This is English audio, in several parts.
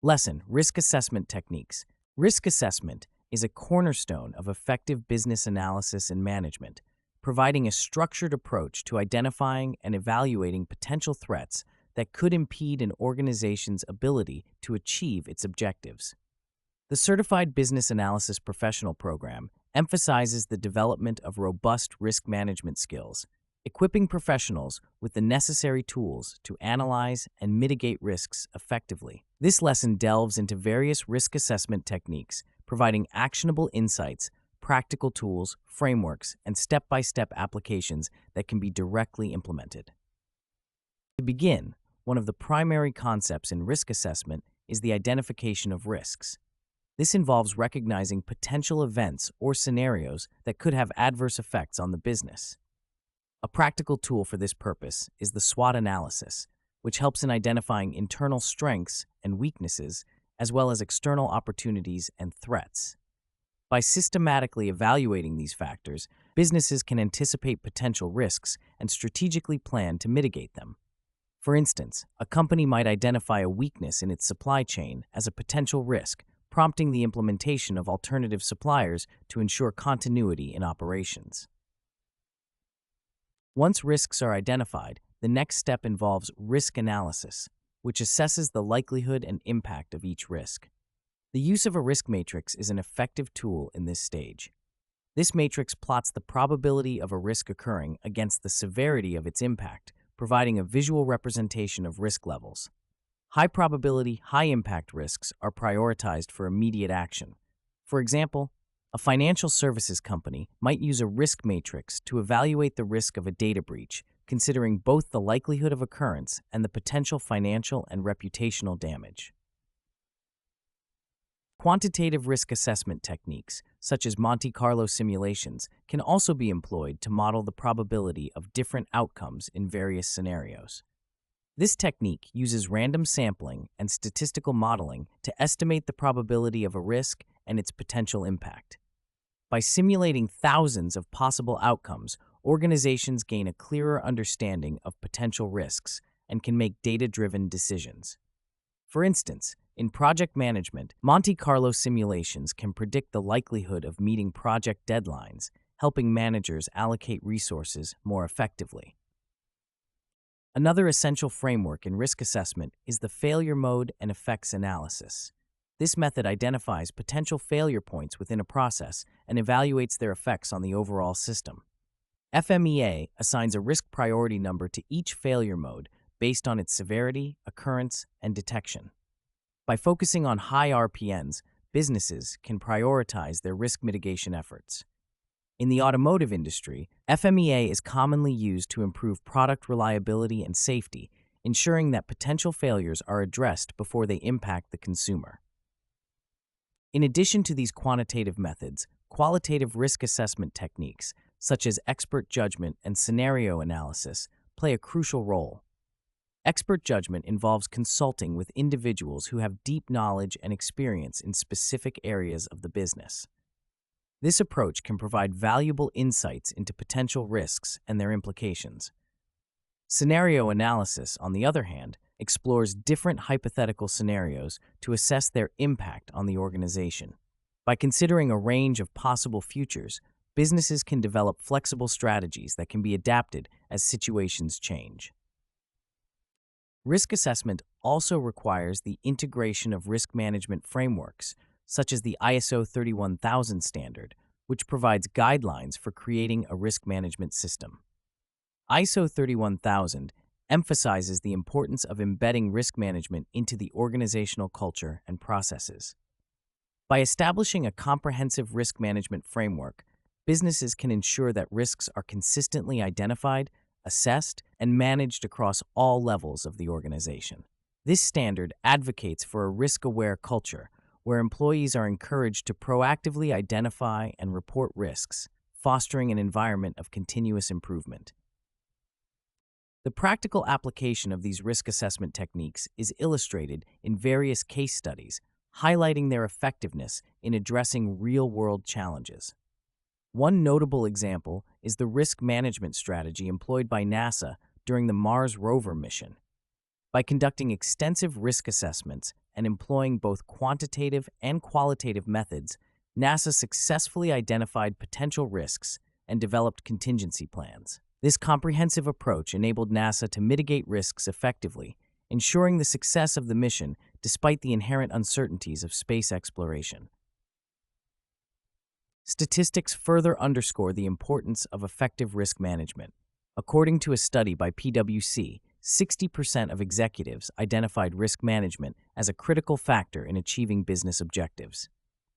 Lesson: Risk Assessment Techniques. Risk assessment is a cornerstone of effective business analysis and management, providing a structured approach to identifying and evaluating potential threats that could impede an organization's ability to achieve its objectives. The Certified Business Analysis Professional Program emphasizes the development of robust risk management skills, equipping professionals with the necessary tools to analyze and mitigate risks effectively. This lesson delves into various risk assessment techniques, providing actionable insights, practical tools, frameworks, and step-by-step applications that can be directly implemented. To begin, one of the primary concepts in risk assessment is the identification of risks. This involves recognizing potential events or scenarios that could have adverse effects on the business. A practical tool for this purpose is the SWOT analysis, which helps in identifying internal strengths and weaknesses, as well as external opportunities and threats. By systematically evaluating these factors, businesses can anticipate potential risks and strategically plan to mitigate them. For instance, a company might identify a weakness in its supply chain as a potential risk, prompting the implementation of alternative suppliers to ensure continuity in operations. Once risks are identified, the next step involves risk analysis, which assesses the likelihood and impact of each risk. The use of a risk matrix is an effective tool in this stage. This matrix plots the probability of a risk occurring against the severity of its impact, providing a visual representation of risk levels. High probability, high impact risks are prioritized for immediate action. For example, a financial services company might use a risk matrix to evaluate the risk of a data breach, considering both the likelihood of occurrence and the potential financial and reputational damage. Quantitative risk assessment techniques, such as Monte Carlo simulations, can also be employed to model the probability of different outcomes in various scenarios. This technique uses random sampling and statistical modeling to estimate the probability of a risk and its potential impact. By simulating thousands of possible outcomes, organizations gain a clearer understanding of potential risks and can make data-driven decisions. For instance, in project management, Monte Carlo simulations can predict the likelihood of meeting project deadlines, helping managers allocate resources more effectively. Another essential framework in risk assessment is the failure mode and effects analysis. This method identifies potential failure points within a process and evaluates their effects on the overall system. FMEA assigns a risk priority number to each failure mode based on its severity, occurrence, and detection. By focusing on high RPNs, businesses can prioritize their risk mitigation efforts. In the automotive industry, FMEA is commonly used to improve product reliability and safety, ensuring that potential failures are addressed before they impact the consumer. In addition to these quantitative methods, qualitative risk assessment techniques, such as expert judgment and scenario analysis, play a crucial role. Expert judgment involves consulting with individuals who have deep knowledge and experience in specific areas of the business. This approach can provide valuable insights into potential risks and their implications. Scenario analysis, on the other hand, explores different hypothetical scenarios to assess their impact on the organization. By considering a range of possible futures, businesses can develop flexible strategies that can be adapted as situations change. Risk assessment also requires the integration of risk management frameworks, such as the ISO 31000 standard, which provides guidelines for creating a risk management system. ISO 31000 emphasizes the importance of embedding risk management into the organizational culture and processes. By establishing a comprehensive risk management framework, businesses can ensure that risks are consistently identified, assessed, and managed across all levels of the organization. This standard advocates for a risk-aware culture where employees are encouraged to proactively identify and report risks, fostering an environment of continuous improvement. The practical application of these risk assessment techniques is illustrated in various case studies, highlighting their effectiveness in addressing real-world challenges. One notable example is the risk management strategy employed by NASA during the Mars rover mission. By conducting extensive risk assessments and employing both quantitative and qualitative methods, NASA successfully identified potential risks and developed contingency plans. This comprehensive approach enabled NASA to mitigate risks effectively, ensuring the success of the mission despite the inherent uncertainties of space exploration. Statistics further underscore the importance of effective risk management. According to a study by PwC, 60% of executives identified risk management as a critical factor in achieving business objectives.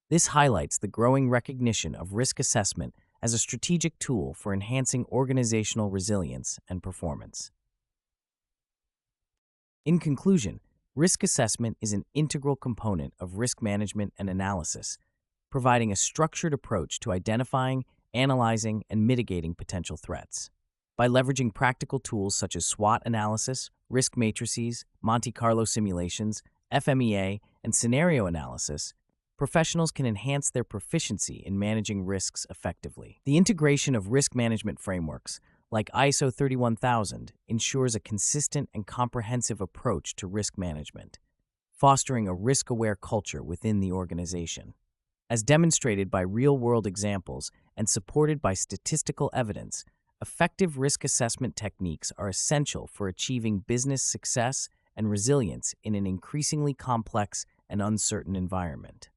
This highlights the growing recognition of risk assessment as a strategic tool for enhancing organizational resilience and performance. In conclusion, risk assessment is an integral component of risk management and analysis, providing a structured approach to identifying, analyzing, and mitigating potential threats. By leveraging practical tools such as SWOT analysis, risk matrices, Monte Carlo simulations, FMEA, and scenario analysis, professionals can enhance their proficiency in managing risks effectively. The integration of risk management frameworks, like ISO 31000, ensures a consistent and comprehensive approach to risk management, fostering a risk-aware culture within the organization. As demonstrated by real-world examples and supported by statistical evidence, effective risk assessment techniques are essential for achieving business success and resilience in an increasingly complex and uncertain environment.